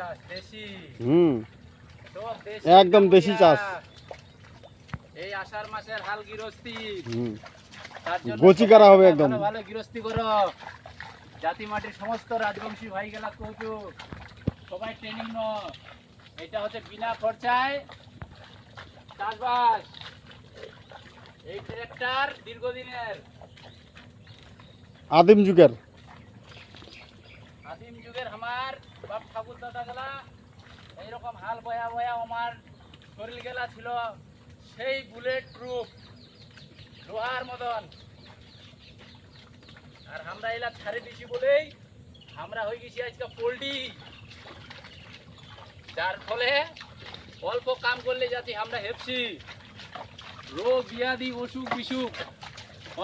চাষ দেশি। সব দেশি, একদম দেশি চাষ। এই আষাঢ় মাসের হাল গৃহস্থী। তার জন্য গোছি করা হবে একদম। ভালো ভালো গৃহস্থী করো। জাতি মাটির সমস্ত রাজবংশী ভাই গেলা কৌচু সবাই ট্রেনিং ন। এটা হচ্ছে বিনা খরচায় চাষবাস। এই ট্রাক্টর দীর্ঘদিনের আদিম যুগের আমার বাপ ঠাকুর দাদা গেলা এইরকম হাল বয়া বয়া আমার শরীর গেলা ছিল সেই বুলেট প্রুফ লোহার মতন। আর আমরা এলা ছাড়ে দিছি বলেই আমরা হয়ে গেছি আজকে পোল্ট্রি, যার ফলে অল্প কাম করলে যাতে আমরা হেপছি। রোগ ব্যাধি অসুখ বিসুখ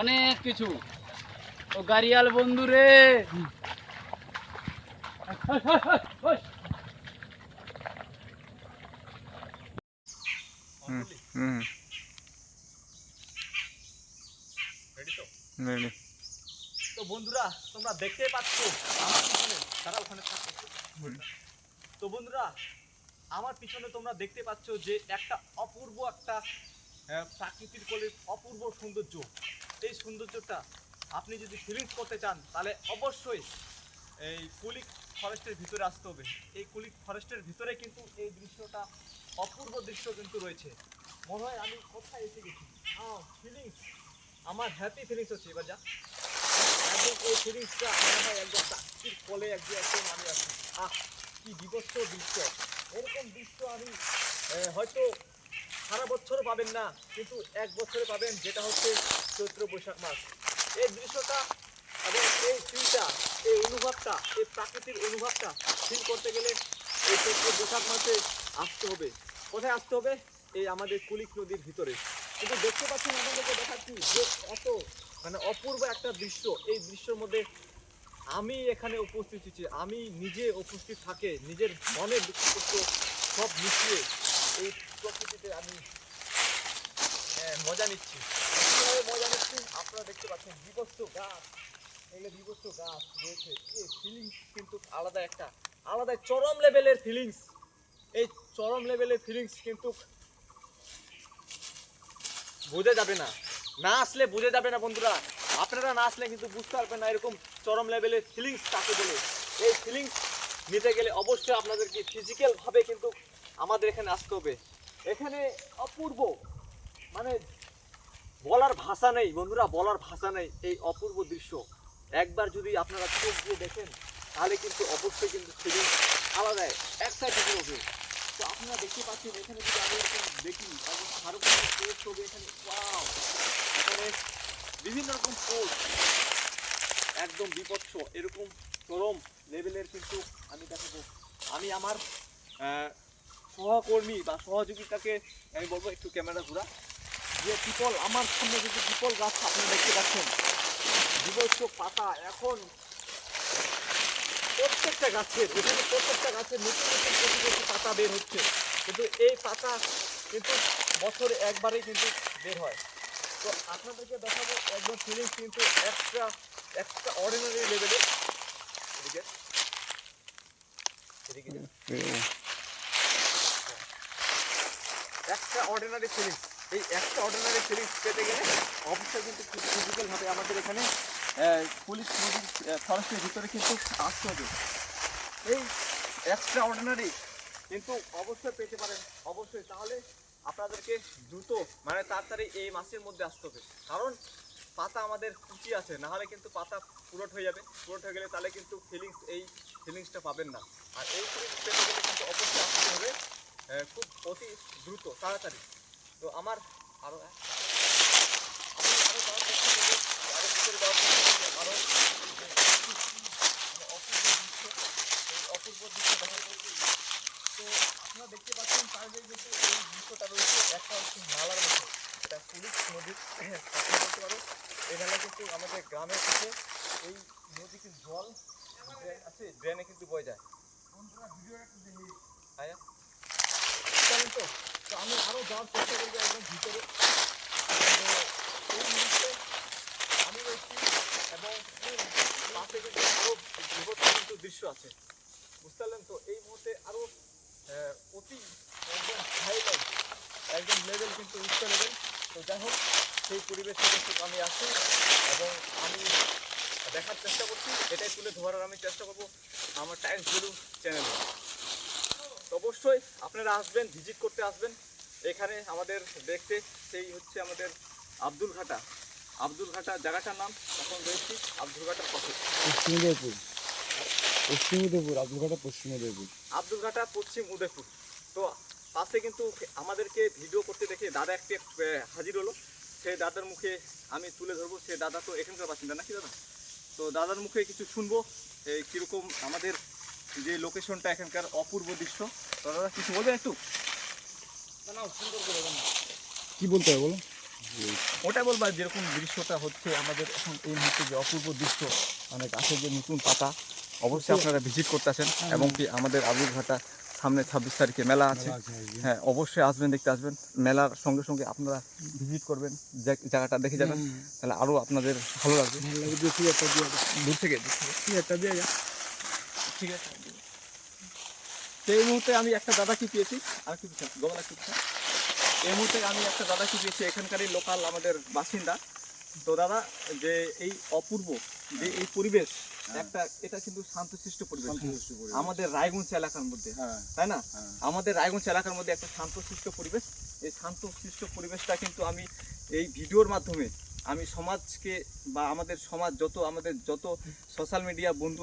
অনেক কিছু। ও গাড়িয়াল বন্ধু রে, তো বন্ধুরা তোমরা দেখতেই পাচ্ছ আমার পিছনে, তারা ওখানে থাকছে। তো বন্ধুরা আমার পিছনে তোমরা দেখতে পাচ্ছ যে একটা অপূর্ব একটা প্রাকৃতিক কোলের অপূর্ব সৌন্দর্য। এই সৌন্দর্যটা আপনি যদি ফিলিংস করতে চান তাহলে অবশ্যই এই কুলিক ফরেস্টের ভিতরে আসতে হবে। এই কুলিক ফরেস্টের ভিতরে কিন্তু এই দৃশ্যটা অপূর্ব দৃশ্য কিন্তু রয়েছে। মনে হয় আমি কোথায় এসে গেছি। ফিলিংস আমার হ্যাপি ফিলিংস হচ্ছে এবার যা একদম এই ফিলিংসটা মনে হয় একদম প্রাকৃতিক কোলে একদম আমি আছি। কি বিভৎস দৃশ্য! এরকম দৃশ্য আমি হয়তো সারা বছরও পাবেন না, কিন্তু এক বছরে পাবেন, যেটা হচ্ছে চৈত্র বৈশাখ মাস। এই দৃশ্যটা এবং এই ফিলটা, এই অনুভবটা, এই প্রাকৃতিক অনুভবটা ফিল করতে গেলে এই চৈত্র বৈশাখ মাসে আসতে হবে। কোথায় আসতে হবে? এই আমাদের কুলিক নদীর ভিতরে। কিন্তু দেখতে পাচ্ছেন, আপনাদেরকে দেখাচ্ছি যে এত মানে অপূর্ব একটা দৃশ্য। এই দৃশ্যের মধ্যে আমি এখানে উপস্থিত হচ্ছি, আমি নিজে উপস্থিত থাকে নিজের মনের দুঃখ কষ্ট সব মিশিয়ে এই প্রকৃতিতে আমি মজা নিচ্ছি। কীভাবে মজা নিচ্ছি আপনারা দেখতে পাচ্ছেন। বিভৎস গাছ, এগুলো বিভৎস গাছ রয়েছে। এই ফিলিংস কিন্তু আলাদা, একটা আলাদা চরম লেভেলের ফিলিংস। এই চরম লেভেলের ফিলিংস কিন্তু বোঝা যাবে না, না আসলে বোঝা যাবে না বন্ধুরা। আপনারা না আসলে কিন্তু বুঝতে পারবেন না এরকম চরম লেভেলের ফিলিংস কাকে বলে। এই ফিলিংস নিতে গেলে অবশ্যই আপনাদেরকে ফিজিক্যালভাবে কিন্তু আমাদের এখানে আসতে হবে। এখানে অপূর্ব, মানে বলার ভাষা নেই বন্ধুরা, বলার ভাষা নেই। এই অপূর্ব দৃশ্য একবার যদি আপনারা চোখ দিয়ে দেখেন তাহলে কিন্তু অবশ্যই কিন্তু ফিলিংস আলাদা, এক্সাইটেড হবে। তো আপনারা দেখতে পাচ্ছেন এখানে যদি আমি এরকম দেখি আরো কোনো পোস্ট হবে এখানে। ওয়াও, এখানে বিভিন্ন রকম পোস্ট একদম বিপৎস এরকম চরম লেভেলের কিন্তু আমি দেখাবো। আমি আমার সহকর্মী বা সহযোগিতাকে আমি বলবো একটু ক্যামেরা ঘোরা, যে পিপল আমার সামনে কিন্তু পিপল গাছ আপনারা দেখতে পাচ্ছেন। বিভৎস পাতা এখন প্রত্যেকটা গাছের, এখানে প্রত্যেকটা গাছের নতুন নতুন প্রতি প্রতি পাতা বের হচ্ছে। কিন্তু এই পাতা কিন্তু বছরে একবারেই কিন্তু বের হয়। তো আপনাদেরকে দেখাবো একদম ফিলিংস কিন্তু এক্সট্রা অর্ডিনারি লেভেলের। এদিকে এক্সট্রা অর্ডিনারি ফিলিংস। এই এক্সট্রা অর্ডিনারি ফিলিংস পেতে গেলে অবশ্যই কিন্তু ফিজিক্যালভাবে আমাদের এখানে পুলিশ নদীর ফরেস্টের ভিতরে কিন্তু আসতে হবে। এই এক্সট্রা অর্ডিনারি কিন্তু অবশ্যই পেতে পারেন, অবশ্যই। তাহলে আপনাদেরকে দ্রুত মানে তাড়াতাড়ি এই মাসের মধ্যে আসতে হবে, কারণ পাতা আমাদের কুচি আছে, না হলে কিন্তু পাতা পুরোট হয়ে যাবে। পুরোট হয়ে গেলে তাহলে কিন্তু এই ফিলিংসটা পাবেন না। আর এই ফিলিংস পেতে গেলে কিন্তু অবশ্যই আসতে হবে খুব অতি দ্রুত, তাড়াতাড়ি। তো আমার আরও ভিতরে যাওয়ার আরও অপূর্ব দৃশ্য দেখা যাচ্ছে। তো আপনারা দেখতে পাচ্ছেন চারদিকে কিন্তু এই দৃশ্যটা রয়েছে একটা হচ্ছে নালার মতো, এটা পুলিশ নদীর বলতে পারো। এই নালা কিন্তু আমাদের গ্রামের থেকে এই নদী কিন্তু জল ড্রেন আছে, ড্রেনে কিন্তু বয়ে যায়। জানেন তো, তো আমি আরও যাওয়ার চেষ্টা করবো একদম ভিতরে। এই মুহূর্তে আমি রয়েছি এবং পাশে কিন্তু আরও বিভৎস কিন্তু দৃশ্য আছে বুঝতে পারলেন তো? এই মুহূর্তে আরো অতি একদম হাইলাইট একদম লেভেল কিন্তু উচ্চ লেভেল। তো যাই হোক, সেই পরিবেশে কিন্তু আমি আছি এবং আমি দেখার চেষ্টা করছি, এটাই তুলে ধরার আমি চেষ্টা করব আমার টাইমস ব্লু চ্যানেলে। তো অবশ্যই আপনারা আসবেন, ভিজিট করতে আসবেন এখানে আমাদের দেখতে। সেই হচ্ছে আমাদের আব্দুল ঘাটা জায়গাটার নাম এখন রয়েছি আব্দুল ঘাটার পাশে। পশ্চিম উদয়পুর, আব্দুলঘাটা পশ্চিম উদয়পুর। আব্দুল ঘাটা পশ্চিম উদয়পুর। তো পাশে কিন্তু আমাদেরকে ভিডিও করতে দেখে দাদা একটি হাজির হলো। সেই দাদার মুখে আমি তুলে ধরবো। সে দাদা তো এখানকার বাসিন্দা নাকি দাদা? তো দাদার মুখে কিছু শুনবো এই কীরকম আমাদের যে লোকেশনটা এখানকার অপূর্ব দৃশ্য। তো দাদা কিছু বলবেন একটু? সুন্দর করে কি বলতে হবে বলো? ওটা বলবা যেরকম দৃশ্যটা হচ্ছে আমাদের এখন এই মুহূর্তে যে অপূর্ব দৃশ্য, মানে গাছের যে নতুন পাতা, অবশ্যই আপনারা ভিজিট করতে আসেন। এবং কি আমাদের আব্দুল ঘাটা সামনে 26 তারিখে মেলা আছে, হ্যাঁ অবশ্যই আসবেন, দেখতে আসবেন। মেলার সঙ্গে সঙ্গে আপনারা ভিজিট করবেন, জায়গাটা দেখে যাবেন, তাহলে আরও আপনাদের ভালো লাগবে। দূর থেকে ঠিক আছে। সেই মুহূর্তে আমি একটা দাদাকে পেয়েছি, আর কি গোবালা কি এই মুহূর্তে আমি একটা দাদাকে পেয়েছি, এখানকারই লোকাল আমাদের বাসিন্দা। তো দাদা, যে এই অপূর্ব যে এই পরিবেশ, একটা এটা কিন্তু শান্তশিষ্ট পরিবেশ আমাদের রায়গঞ্জ এলাকার মধ্যে, তাই না? আমাদের রায়গঞ্জ এলাকার মধ্যে একটা শান্তশিষ্ট পরিবেশ। এই শান্তশিষ্ট পরিবেশটা কিন্তু আমি এই ভিডিওর মাধ্যমে আমি সমাজকে বা আমাদের সমাজ আমাদের যত সোশ্যাল মিডিয়া বন্ধু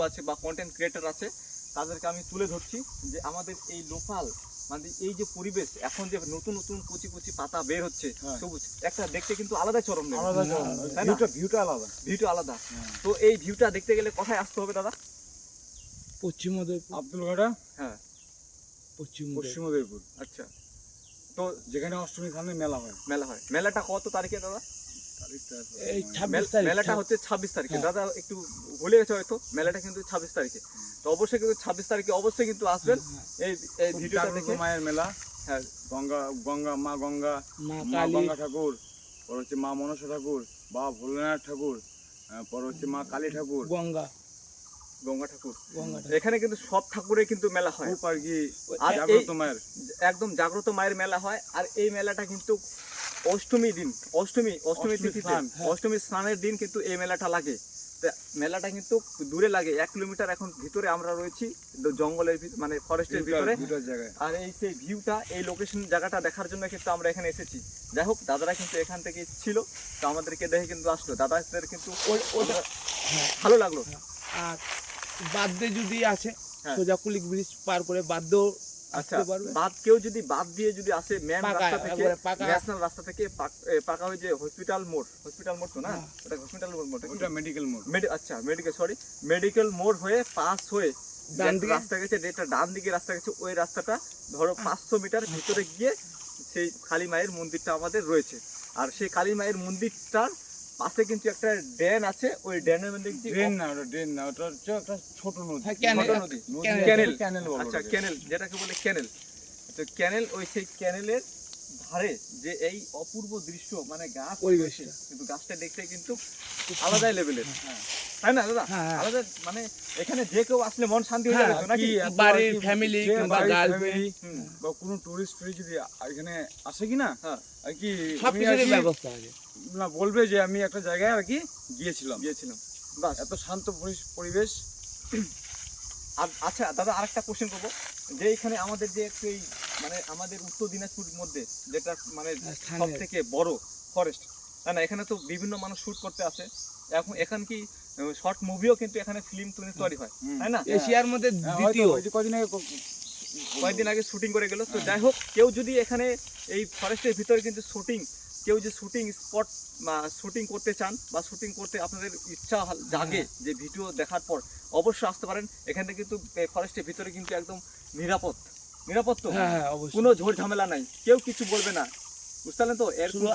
আছে বা কন্টেন্ট ক্রিয়েটর আছে, তাদেরকে আমি তুলে ধরছি যে আমাদের এই লোকাল মানে এই যে পরিবেশ, এখন যে নতুন নতুন কচি কচি পাতা বের হচ্ছে সবুজ, একটা দেখতে কিন্তু আলাদা চরম ভিউটা আলাদা। তো এই ভিউটা দেখতে গেলে কোথায় আসতে হবে দাদা? পশ্চিম উদয়পুর, আব্দুলঘাটা, হ্যাঁ পশ্চিম উদয়পুর। আচ্ছা, তো যেখানে অষ্টমী সামনে মেলা হয়। মেলাটা কত তারিখে দাদা? এই 26 তারিখ। মেলাটা হচ্ছে 26 তারিখে। দাদা একটু ভুলে গেছে হয়তো, মেলাটা কিন্তু 26 তারিখে। তো অবশ্যই কিন্তু 26 তারিখে অবশ্যই কিন্তু আসবেন এই ভিডিওটা দেখে। মায়ের মেলা, হ্যাঁ, মা গঙ্গা ঠাকুর, পর হচ্ছে মা মনসা ঠাকুর, বাবা ভোলেনাথ ঠাকুর, পর হচ্ছে মা কালী ঠাকুর, গঙ্গা ঠাকুর। এখানে কিন্তু সব ঠাকুরের কিন্তু মেলা হয় আর কি। আর জাগ্রত মায়ের, একদম জাগ্রত মায়ের মেলা হয়। আর এই মেলাটা কিন্তু অষ্টমী তিথিতে, অষ্টমী স্নানের দিন কিন্তু এই মেলাটা লাগে। মেলাটা কিন্তু দূরে লাগে, 1 কিলোমিটার। এখন ভিতরে আমরা রয়েছি জঙ্গলের মানে ফরেস্টের ভিতরে। আর এই সেই ভিউটা, এই লোকেশন জায়গাটা দেখার জন্য কিন্তু আমরা এখানে এসেছি। যাই হোক, দাদারা কিন্তু এখান থেকে ছিল, তো আমাদেরকে দেখে কিন্তু আসলো। দাদাদের কিন্তু ভালো লাগলো। আর বাদে যদি আছে হ্যাঁ। সোজা কুলিক ব্রিজ পার করে বাদও আচ্ছা, আসতে পারবে। কেউ যদি বাদ দিয়ে যদি আসে মেন পাকা, রাস্তা থেকে, একবারে পাকা। ন্যাশনাল রাস্তা থেকে পাকা হয়ে যে হসপিটাল মোড় তো না, হ্যাঁ। ওটা হসপিটাল মোড়, ওটা মেডিকেল মোড়। আচ্ছা মেডিকেল মোড় হয়ে পাস হয়ে ডান দিকে রাস্তা গেছে, যেটা ডান দিকে রাস্তা গেছে, ওই রাস্তাটা ধরো 500 মিটার ভিতরে গিয়ে সেই কালী মায়ের মন্দিরটা আমাদের রয়েছে। আর সেই কালী মায়ের মন্দিরটার পাশে কিন্তু একটা ড্রেন আছে, ওই ড্রেনের মধ্যে ড্রেন না, ওটা হচ্ছে একটা ছোট নদী। হ্যাঁ, ক্যানেল। ক্যানেল, আচ্ছা ক্যানেল, যেটাকে বলে ক্যানেল। তো ক্যানেল, ওই সেই ক্যানেলের ধারে যে এই অপূর্ব দৃশ্য, মানে গাছ পরিবেশটা। কিন্তু গাছটা দেখতে কিন্তু আলাদাই লেভেলের, তাই না দাদা? হ্যাঁ। আলাদা, মানে এখানে যে কেউ আসলে মন শান্তি হয়ে যাবে তো নাকি? বাড়ির ফ্যামিলি কিংবা গার্লফ্রেন্ড বা কোনো টুরিস্ট যদি এখানে আসে কিনা, হ্যাঁ। আর কি সবকিছুর ব্যবস্থা আছে। না বলবে যে আমি একটা জায়গায় আর কি গিয়েছিলাম। বাস। এত শান্ত পরিবেশ। আর আচ্ছা দাদা, আরেকটা কোশ্চেন করবো, যে এখানে আমাদের যে একটু এই মানে আমাদের উত্তর দিনাজপুরের মধ্যে যেটা মানে সব থেকে বড় ফরেস্ট, তাই না? এখানে তো বিভিন্ন মানুষ শুট করতে আসে। এখন কি শর্ট মুভিও কিন্তু এখানে ফিল্ম তৈরি হয়, তাই না? এশিয়ার মধ্যে দ্বিতীয়। কয়েকদিন আগে শুটিং করে গেল। তো যাই হোক, কেউ যদি এখানে এই ফরেস্টের ভিতরে কিন্তু কেউ যে শুটিং স্পট বা শুটিং করতে চান বা শুটিং করতে আপনাদের ইচ্ছা জাগে যে ভিডিও দেখার পর, অবশ্যই আসতে পারেন। এখান থেকে কিন্তু ফরেস্টের ভিতরে কিন্তু একদম নিরাপদ তো, হ্যাঁ, অবশ্যই। কোনো ঝড় ঝামেলা নাই, কেউ কিছু বলবে না, বুঝতে পারলেন তো? এর শুধু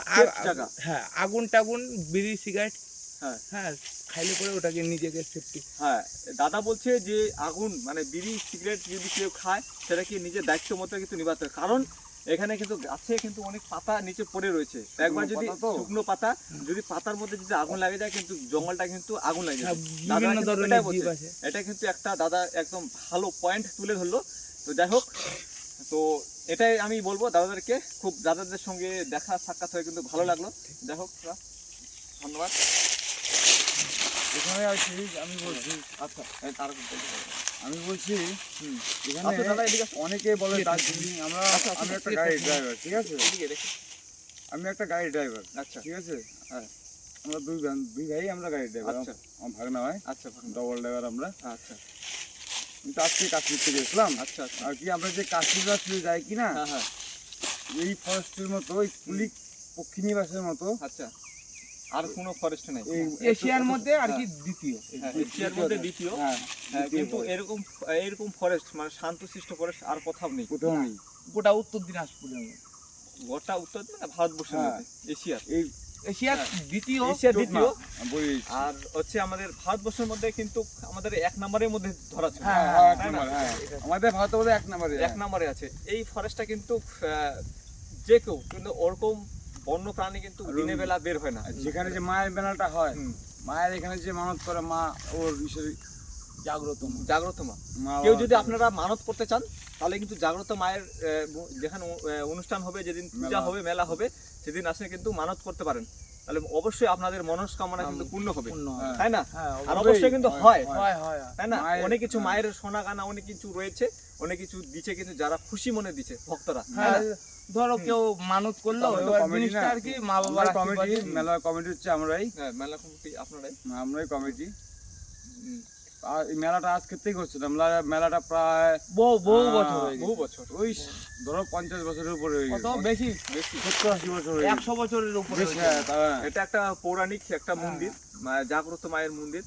জায়গা, হ্যাঁ, আগুন টাগুন, বিড়ি সিগারেট, হ্যাঁ হ্যাঁ, খাইলে করে ওটাকে নিজেকে সেফটি। হ্যাঁ, দাদা বলছে যে আগুন মানে বিড়ি সিগারেট যদি কেউ খায়, সেটা কি নিজের দায়িত্ব মতো কিন্তু নিবাতে হবে। কারণ এখানে কিন্তু গাছে কিন্তু অনেক পাতা নিচে পড়ে রয়েছে, একবার যদি পাতা তো। শুকনো পাতা যদি পাতার মধ্যে যদি আগুন লাগে যায় কিন্তু জঙ্গলটা কিন্তু আগুন লাগে হ্যাঁ, যাবে। দাদা বিভিন্ন কিন্তু ধরনের এটাই জীব বলছে। আছে। এটা কিন্তু একটা দাদা একদম ভালো পয়েন্ট তুলে ধরলো। তো যাই হোক, তো এটাই আমি বলবো দাদাদেরকে, খুব দাদাদের সঙ্গে দেখা সাক্ষাৎ হয়ে কিন্তু ভালো লাগলো। যাই হোক, ধন্যবাদ। এখানে আছি আমি বলছি, আচ্ছা, তার আমি বলছি এখানে আচ্ছা দাদা এদিকে আসো। অনেকে বলে দার্জিলিং, আমরা আচ্ছা, আমি আচ্ছা, একটা গাড়ি ড্রাইভার, ঠিক আছে, এদিকে দেখো। আমি একটা গাড়ি ড্রাইভার, আচ্ছা ঠিক আছে, হ্যাঁ, আমরা দুই ভাই আমরা গাড়ি ড্রাইভার, আচ্ছা। আমার ভাগনা হয়, আচ্ছা ডবল ড্রাইভার আমরা। আচ্ছা আমি তো আজকে কাশ্মীর থেকে এসলাম, আচ্ছা আচ্ছা, আর কি আমরা যে কাশ্মীর রাস্তায় যাই কি না, হ্যাঁ হ্যাঁ, এই ফরেস্টের মতো, ওই কুলিক পক্ষী নিবাসের মতো আচ্ছা। আর কোনো ফরেস্ট নেই? এই এশিয়ার মধ্যে আর কি দ্বিতীয়। হ্যাঁ, এশিয়ার মধ্যে দ্বিতীয়। হ্যাঁ, হ্যাঁ, দ্বিতীয় কিন্তু forest। এরকম ফরেস্ট মানে শান্তশিষ্ট ফরেস্ট আর কোথাও নেই। কোথাও নেই। গোটা উত্তর দিনাজপুরের মধ্যে। গোটা উত্তর মানে ভারতবর্ষের হ্যাঁ। মধ্যে এশিয়ার এই এশিয়ার দ্বিতীয়। এশিয়ার দ্বিতীয়। বলি, আর হচ্ছে আমাদের ভারতবর্ষের মধ্যে কিন্তু আমাদের 1 নম্বরের মধ্যে ধরা ছিল। হ্যাঁ, হ্যাঁ, এক তাই না? নম্বর, হ্যাঁ, আমাদের ভারত বোধ 1 নম্বরে, 1 নম্বরে আছে এই ফরেস্টটা। কিন্তু যে কেউ কিন্তু ওরকম বন্য প্রাণী কিন্তু দিনের বেলা বের হয় না। যেখানে যে মায়ের বেলাটা হয়, হুম, মায়ের এখানে যে মানত করে, মা ওর বিষয়ে জাগ্রত মা। জাগ্রত মা। মা কেউ বাবা যদি করে। আপনারা মানত করতে চান তাহলে কিন্তু জাগ্রত মায়ের যেখানে অনুষ্ঠান হবে, যেদিন পূজা মেলা। হবে, মেলা হবে, সেদিন আসে কিন্তু মানত করতে পারেন। তাহলে অবশ্যই আপনাদের মনস্কামনা কিন্তু পূর্ণ হবে, পূর্ণ হয়। হ্যাঁ। তাই না? হ্যাঁ, আর হবে। অবশ্যই কিন্তু হয়, হয় হয়। তাই না? মায়ের- অনেক কিছু হ্যাঁ। মায়ের সোনা গানা অনেক কিছু রয়েছে, অনেক কিছু দিচ্ছে কিন্তু যারা খুশি মনে দিচ্ছে ভক্তরা, তাই হ্যাঁ, না? ধরো কেউ মানত করলো, আমরা তো এবার comedy জিনিসটা না। আর কি মা বাবার আমরা কমিটি, আশীর্বাদে। মেলা কমিটি হচ্ছে আমরাই, হ্যাঁ, মেলা কমিটি আপনারাই। আমরাই কমিটি। হুম, আর এই মেলাটা আজকে থেকে হচ্ছে না, মেলাটা প্রায় বহু আহ, বছর হয়ে বহু গেছে। বছর। ওই ধরো 50 বছরের উপরে হয়ে কত গেছে, বেশি? বেশি। 70-80 বছর হয়ে গেছে। 100 বছরের উপরে বেশি, হয়েছে। হ্যাঁ, তা- এটা একটা পৌরাণিক একটা মন্দির, জাগ্রত মায়ের মন্দির।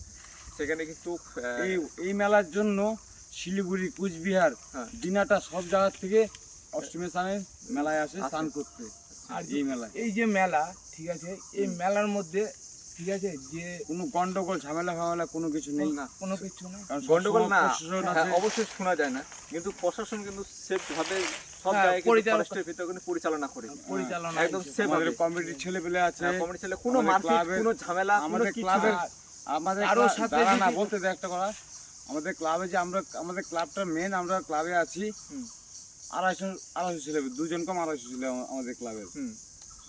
সেখানে কিন্তু এই এই মেলার জন্য শিলিগুড়ি, কুচবিহার, হ্যাঁ। দিনাটা সব জায়গা থেকে অষ্টমী স্থানের মেলায় আসে স্নান করতে। আর এই মেলায় এই যে মেলা, ঠিক আছে, এই মেলার মধ্যে ঠিক আছে যে কোনো গন্ডগোল ঝামেলা ফামেলা কোনো কিছু নেই, না, কোনো কিছু নেই। কারণ গন্ডগোল সবসময় না, প্রশাসন হ্যাঁ, আছে। অবশ্যই শোনা যায় না, কিন্তু প্রশাসন কিন্তু সেফ ভাবে সব হ্যাঁ, জায়গায় পরিচালনা- ফরেস্টের ভিতরে কিন্তু পরিচালনা করে। পরিচালনা একদম হয়েছে। সেফ আমাদের ভাবে। কমিটির ছেলে পেলে আছে, কমিটি ছেলে কোনো আমাদের মারপিট, ক্লাবের- কোনো ঝামেলা, কোনো আমাদের কিছু ক্লাবের না। আমাদের কারোর ক্লাব- সাথে দাঁড়া না, যদি- বলতে দে একটা কথা, আমাদের ক্লাবে যে আমরা, আমাদের ক্লাবটা মেন, আমরা ক্লাবে আছি হুম। 250 ছেলে, 2 জন কম 250 ছেলে আমাদের ক্লাবের, হুম,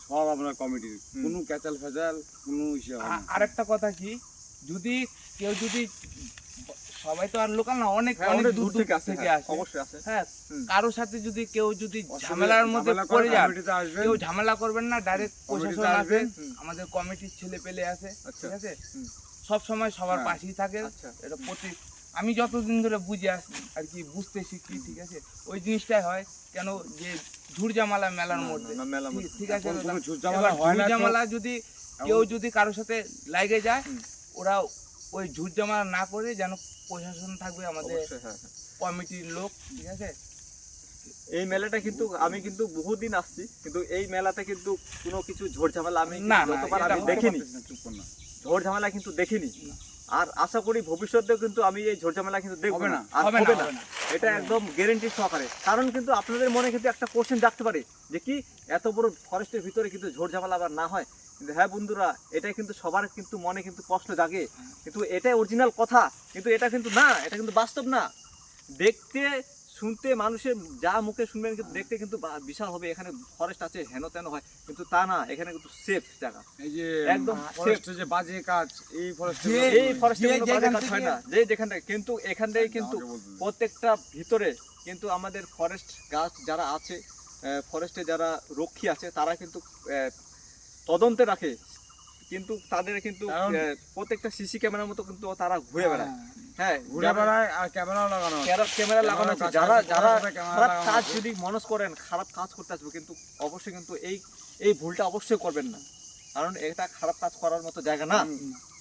সব আমরা কমিটির, হুম। কোনো ক্যাচাল ফ্যাচাল কোনো ইসে হয় না। আরেকটা কথা কি, যদি কেউ যদি, সবাই তো আর লোকাল না, অনেক হ্যাঁ, অনেক অনেক দূর থেকে আসে, হ্যাঁ, আসে। অবশ্যই আছে। হ্যাঁ, হুম। কারোর সাথে যদি কেউ যদি অসুবিধা- ঝামেলার মধ্যে ঝামেলা পড়ে করে যান, কমিটিতে আসবেন, কেউ ঝামেলা করবেন না, ডাইরেক্ট কমিটিতে প্রশাসন আসে, আসবেন। হুম। আমাদের কমিটির ছেলে পেলে আসে, আচ্ছা। ঠিক আছে, হুম। সব সময় সবার হ্যাঁ। পাশেই থাকে। আচ্ছা। এটা আমি যতদিন ধরে বুঝে আসি আর কি, বুঝতে শিখি, ঠিক আছে, ওই জিনিসটাই হয় কেন যে ঝুড়ঝামেলা মেলার মধ্যে, না, মেলার মধ্যে। ঠিক আছে, কোনো দাদা? ঝুটঝামেলা এবার হয় না তো। ঝুড়ঝামেলা যদি কেউ যদি কারোর সাথে লাগে যায়, হুম। ওরা ওই ঝুড়ঝামেলা না করে যেন প্রশাসন থাকবে, আমাদের অবশ্যই, হ্যাঁ, হ্যাঁ। কমিটির লোক, ঠিক আছে। এই মেলাটা কিন্তু আমি কিন্তু বহুদিন আসছি, কিন্তু এই মেলাতে কিন্তু কোনো কিছু ঝড় ঝামেলা আমি না, না, যতবার এটা আমি হতে দেখিনি, চুপ কর না। ঝড় ঝামেলা কিন্তু দেখিনি। আর আশা করি ভবিষ্যতেও কিন্তু আমি এই ঝড় ঝামেলা কিন্তু দেখবো হবে না, না, আর হবে না, হবে না। হবে না। এটা একদম গ্যারেন্টি সহকারে। কারণ কিন্তু আপনাদের মনে কিন্তু একটা কোশ্চেন জাগতে পারে যে কি এত বড় ফরেস্টের ভিতরে কিন্তু ঝড় ঝামেলা আবার না হয়। কিন্তু হ্যাঁ বন্ধুরা, এটা কিন্তু সবার কিন্তু মনে কিন্তু প্রশ্ন জাগে, কিন্তু এটাই অরিজিনাল কথা, কিন্তু এটা কিন্তু না, এটা কিন্তু বাস্তব না। দেখতে শুনতে মানুষের যা মুখে শুনবেন কিন্তু দেখতে কিন্তু বিশাল হবে, এখানে ফরেস্ট আছে হেন তেন হয়, কিন্তু তা না, এখানে কিন্তু সেফ জায়গা। এই যে একদম ফরেস্টের যে বাজে কাজ, এই ফরেস্টে এই ফরেস্টে যে কোনো বাজে যেখান কাজ হয় থেকে- না, যে যেখান থেকে, কিন্তু এখান থেকে কিন্তু প্রত্যেকটা ভিতরে কিন্তু আমাদের ফরেস্ট গাছ যারা আছে, ফরেস্টে যারা রক্ষী আছে, তারা কিন্তু তদন্তে রাখে, কিন্তু তাদের কিন্তু কারণ- প্রত্যেকটা সিসি ক্যামেরার মতো কিন্তু তারা ঘুরে বেড়ায়। হ্যাঁ, ঘুরে বেড়ায় আর ক্যামেরাও লাগানো আছে। ক্যামেরা লাগানো আছে। কাজ যারা করতে যারা করতে ক্যামেরা খারাপ লাগানো কাজ আছে। যদি মনস করেন, খারাপ কাজ করতে আসবে, কিন্তু অবশ্যই কিন্তু এই ভুলটা অবশ্যই করবেন না, কারণ এটা খারাপ কাজ করার মতো জায়গা না,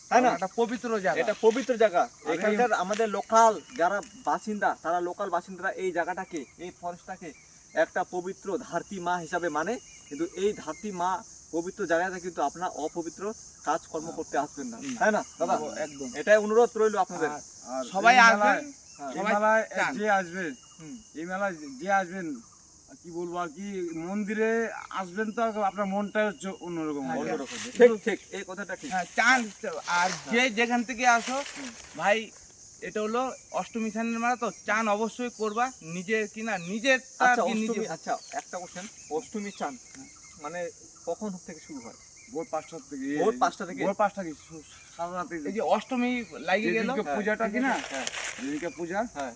তাই না? একটা পবিত্র জায়গা। এটা পবিত্র জায়গা। আরে- এখানকার আমাদের লোকাল যারা বাসিন্দা, তারা লোকাল বাসিন্দারা এই জায়গাটাকে, এই ফরেস্টটাকে একটা পবিত্র ধরতি মা হিসাবে মানে, কিন্তু এই ধরতি মা পবিত্র জায়গাতে কিন্তু আপনার অপবিত্র কাজকর্ম করতে আসবেন না, তাই না দাদা? একদম। এটাই অনুরোধ রইল আপনাদের। আর আর সবাই এই আসবেন, মেলায়- হ্যাঁ। এই সবাই মেলায় চান। যে আসবে, হুম। এই মেলায় যে আসবেন, কি বলবো আর কি, মন্দিরে আসবেন তো আপনার মনটা হচ্ছে অন্যরকম হবে। অন্যরকম ঠিক ঠিক এই কথাটা ঠিক হ্যাঁ, চান। আর যে যেখান থেকে আসো ভাই, এটা হলো অষ্টমী স্থানের মেলা, তো চান অবশ্যই করবা নিজের কিনা নিজের আচ্ছা নিজে। অষ্টমী, আচ্ছা একটা কোশ্চেন, অষ্টমী চান মানে কখন থেকে শুরু হয়? ভোর 5টা থেকে, ভোর 5টা থেকে? ভোর 5টা কি সারা রাতে এই যে অষ্টমী লাগে গেল, যেদিনকে পূজাটা কি না, হ্যাঁ যেদিনকে পূজা, হ্যাঁ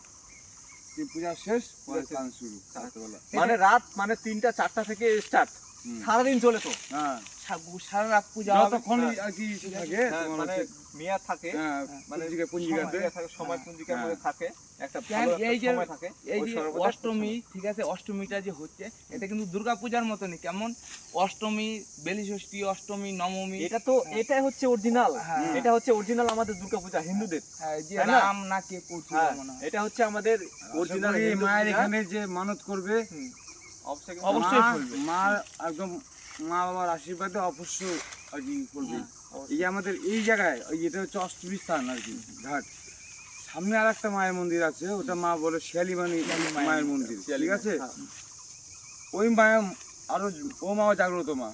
সেই পূজা শেষ পরে পূজা শেষ। স্নান শুরু রাত্রেবেলা। মানে রাত মানে 3টা 4টা থেকে স্টার্ট, হুম। সারাদিন চলে তো? হ্যাঁ, সারা রাত পূজা হবে। যতক্ষণ হ্যাঁ। আর কি ইসে থাকে হ্যাঁ, তোমার মানে হচ্ছে, মেয়া থাকে, হ্যাঁ, মানে পঞ্জিকাতে সময় থাকে, সময় পঞ্জিকার হ্যাঁ। মধ্যে থাকে একটা কেন ভালো এই একটা যে সময় থাকে এই ওই যে সময়ের মধ্যে অষ্টমী, ঠিক আছে, অষ্টমীটা যে হচ্ছে এটা কিন্তু দুর্গা পূজার মতনই, কেমন অষ্টমী, বেলি ষষ্ঠী, অষ্টমী, নবমী, এটা তো এটাই হচ্ছে অরিজিনাল, হ্যাঁ। এটা হচ্ছে অরিজিনাল আমাদের দুর্গাপূজা হিন্দুদের। হ্যাঁ, যে তাই না? রাম না কে করছিল হ্যাঁ মনে হয়। এটা হচ্ছে আমাদের অরিজিনাল অরিজিনাল মায়ের এখানে যে মানত করবে, অবশ্যই অবশ্যই মা- করবে। মা একদম মা বাবার আশীর্বাদে অবশ্যই আর কি করবে। এই যে আমাদের এই জায়গায় ওই এটা হচ্ছে অষ্টমী স্থান আর কি ঘাট, সামনে আর একটা মায়ের মন্দির আছে, ওটা মা বলে শিয়ালিমানি মায়ের মন্দির, ঠিক আছে। ওই মায়া আরো ও মাও জাগ্রত মা,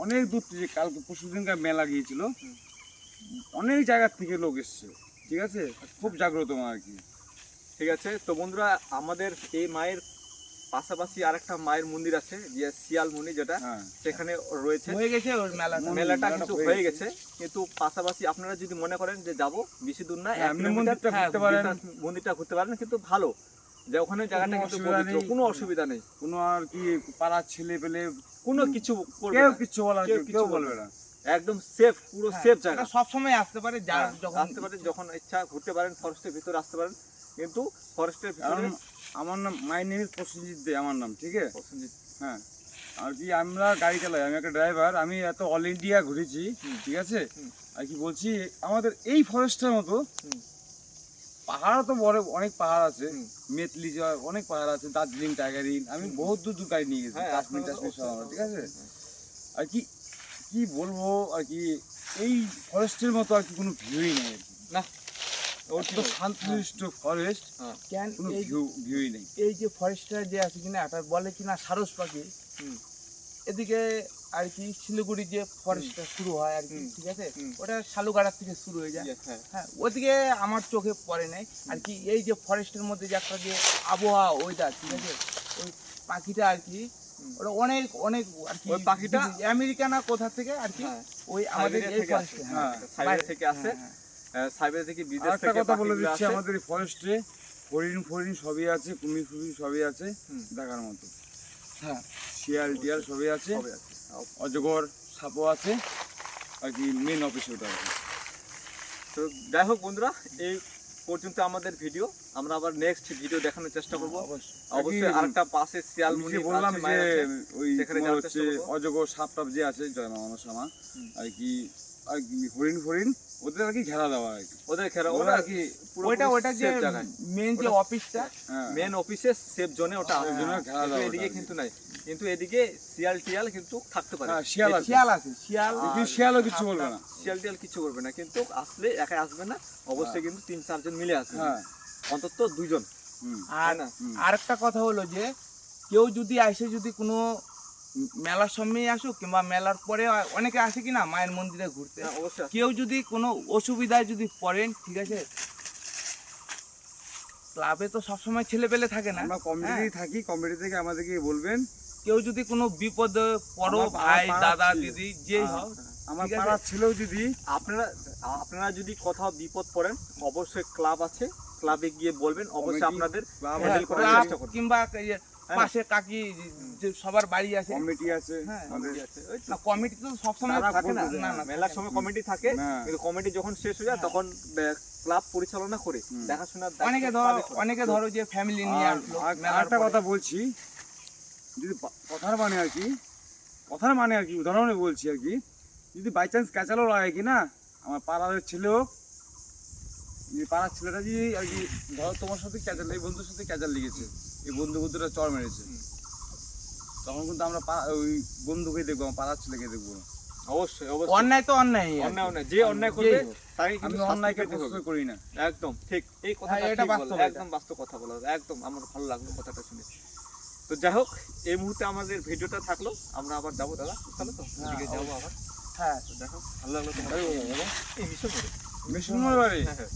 অনেক দূর থেকে, কালকে পরশুদিনকার মেলা গিয়েছিল, অনেক জায়গার থেকে লোক এসছে, ঠিক আছে, খুব জাগ্রত মা আর কি। ঠিক আছে। তো বন্ধুরা আমাদের এই মায়ের পাশাপাশি আরেকটা মায়ের মন্দির আছে যে শিয়ালমণি, যেটা হ্যাঁ, সেখানে রয়েছে। হয়ে গেছে ওর মেলাটা। মেলাটা মেলাটা কিন্তু হয়ে হয়ে গেছে, কিন্তু পাশাপাশি আপনারা যদি মনে করেন যে যাব, বেশি দূর না, হ্যাঁ, 1 আপনি কিলোমিটার মন্দিরটা ঘুরতে পারেন। মন্দিরটা ঘুরতে পারেন, কিন্তু ভালো যে ওখানে জায়গাটা কিন্তু অসুবিধা পবিত্র, নেই। কোনো অসুবিধা নেই, কোনো আর কি পাড়ার ছেলে পেলে কোনো কিছু করবে কেউ না। কিচ্ছু বলার কেউ কেউ কিচ্ছু বলবে না। একদম সেফ, পুরো হ্যাঁ, সেফ জায়গা। এটা সবসময় আসতে পারে, যার হ্যাঁ, যখন আসতে পারেন, যখন ইচ্ছা ঘুরতে পারেন, ফরেস্টের ভিতরে আসতে পারেন, কিন্তু ফরেস্টের কারণ ভিতরে আমার নাম মাই নেম প্রসেনজিৎ দে, আমার নাম, ঠিক আছে। প্রসেনজিৎ। হ্যাঁ, আর কি আমরা গাড়ি চালাই, আমি একটা ড্রাইভার, আমি এত অল ইন্ডিয়া ঘুরেছি, ঠিক আছে। আর কি বলছি, আমাদের এই ফরেস্টের মতো হুম। পাহাড় তো বড় অনেক পাহাড় আছে, হুম। মেতলি জয় অনেক পাহাড় আছে, দার্জিলিং টাইগার হিল, আমি বহুত দূর দূর গাড়ি নিয়ে গেছি, হ্যাঁ, কাশ্মীর আপনারা তো টাশ্মীর সব আমরা, ঠিক আছে। হ্যাঁ। আর কি কি বলবো আর কি, এই ফরেস্টের মতো আর কি কোনো ভিউই নেই আর কি। না, এত শান্তশিষ্ট ফরেস্ট, কেন কোনো এই ভিউই নেই। এই যে ফরেস্টার যে আছে কিনা, এটা বলে কিনা সারস পাখি, হুম। এদিকে আর কি শিলিগুড়ি যে ফরেস্টটা শুরু হয় আর কি, হুম। ঠিক আছে, হুম। ওটা শালুগাড়ার থেকে শুরু হয়ে যায়। হ্যাঁ, হ্যাঁ, ওদিকে আমার চোখে পড়ে নাই আর কি। এই যে ফরেস্টের মধ্যে যে একটা যে আবহাওয়া, ওইটা ঠিক আছে, ওই পাখিটা আর কি, ওটা অনেক অনেক আর কি, ওই পাখিটা আমেরিকা না কোথা থেকে আর কি, হ্যাঁ, ওই আমাদের সাইবেরিয়া এই থেকে আসে। ফরেস্টে। হ্যাঁ, সাইবেরিয়া থেকে আসে, হ্যাঁ, সাইবেরিয়া থেকে বিদেশ আর একটা থেকে কথা বলে পাখিগুলো দিচ্ছি, আসে। আমাদের এই ফরেস্টে হরিণ ফরিণ সবই আছে, কুমির ফুমির সবই আছে, হুম। দেখার মতো, হ্যাঁ, শিয়াল টিয়াল সবই আছে, সবই আছে। অজগর সাপও আছে আর কি, মেন অফিস ওটা আর কি। তো যাই হোক বন্ধুরা, এই পর্যন্ত আমাদের ভিডিও, আমরা আবার নেক্সট ভিডিও দেখানোর চেষ্টা করব। অবশ্যই আর কি, আরেকটা পাশে আমি শিয়ালমণি যে বললাম আছে, যে মায়ের আছে, ওই সেখানে তোমার যাওয়ার হচ্ছে চেষ্টা করবো। অজগর সাপ টাপ যে আছে জয় মা মনসামা, আর কি হরিণ ফরিণ ওদের আর কি ঘেরা দেওয়া আর কি, ওদের খেলা ওরা ওরা আর কি ওইটা যে safe জায়গায়। মেন যে ওটা- অফিসটা, হ্যাঁ, মেন অফিসে সেফ জোনে ওটা আছে, সেফ জোনে ঘেরা দেওয়া এদিকে ওটা। কিন্তু নাই, কিন্তু এদিকে শিয়াল টিয়াল কিন্তু থাকতে পারে, হ্যাঁ, শিয়াল আছে, শিয়াল আছে, শিয়াল কিন্তু শিয়ালও কিছু বলবে না। শিয়াল টিয়াল কিছু করবে না, কিন্তু আসলে একাই আসবে না, অবশ্যই কিন্তু 3-4 জন মিলে আসবে, হ্যাঁ, অন্তত 2 জন, হুম, আর তাই না? হুম। আরেকটা কথা হলো যে কেউ যদি আসে, যদি কোনো মেলার সময় আসুক কিংবা মেলার পরে অনেকে আসে কিনা মায়ের মন্দিরে ঘুরতে, হ্যাঁ, অবশ্যই কেউ যদি কোনো অসুবিধায় যদি পড়েন, ঠিক আছে, ক্লাবে তো সবসময় ছেলে পেলে থাকে না, আমরা কমিটি থাকি, কমিটি থেকে আমাদেরকে বলবেন। কেউ যদি কোনো বিপদে পড়ো, আমার ভাই পাড়ার দাদা ছেলে। দিদি যেই হ্যাঁ। হোক, আমার ঠিক আছে। পাড়ার ছেলেও যদি আপনারা যদি কোথাও বিপদ পড়েন, অবশ্যই ক্লাব আছে, ক্লাবে গিয়ে বলবেন, অবশ্যই কমিটি আপনাদের বা হ্যাঁ, আমাদের করার ক্লাব চেষ্টা করবো। কিংবা এই যে পাশে কাকি যে সবার বাড়ি আছে, কমিটি আছে হ্যাঁ, আমাদের, আছে, ওই তো। না কমিটি তো সবসময় তারা থাকে না, বলবে যে না না মেলার থাকে সময় কমিটি থাকে, না। কিন্তু কমিটি যখন শেষ হয়ে যায় হ্যাঁ। তখন ক্লাব পরিচালনা করে হুম। দেখাশোনার না। দায়িত্ব অনেকে ক্লাবে ধরো যে ফ্যামিলি নিয়ে আর আসলো আর মেলার একটা পরে। কথা বলছি, যদি কথার মানে আর কি, কথার মানে আর কি উদাহরণে বলছি আর কি, যদি বাই চান্স ক্যাচালও লাগে কি না, আমার পাড়ার ছেলে হোক, যদি পাড়ার ছেলেটা যদি আর কি ধরো তোমার সাথে ক্যাচাল, এই বন্ধুর সাথে ক্যাচাল লেগেছে, এই বন্ধুটা চর মেরেছে, তখন কিন্তু আমরা ওই বন্ধুকে দেখবো, আমার পাড়ার ছেলেকে দেখবো না। অবশ্যই অবশ্যই অন্যায় তো অন্যায় অন্যায় অন্যায় যে অন্যায় করবে যেই হোক। তাকে আমি কিন্তু শাস্তি অন্যায়কে পেতে হবে। প্রশ্রয় করি না। একদম ঠিক, এই কথাটা হ্যাঁ, এটা ঠিক বাস্তব, বললেন, এটা। একদম বাস্তব কথা বলা, একদম আমার ভালো লাগলো কথাটা শুনে। তো তো যাই হোক, এই মুহূর্তে আমাদের ভিডিওটা থাকলো, আমরা আবার যাবো দাদা, তাহলে তো হ্যাঁ, ওদিকে যাবো আবার। হ্যাঁ তো দেখো ভালো লাগলো তোমার এই মিশন করে। মিশনের বাড়ি হ্যাঁ হ্যাঁ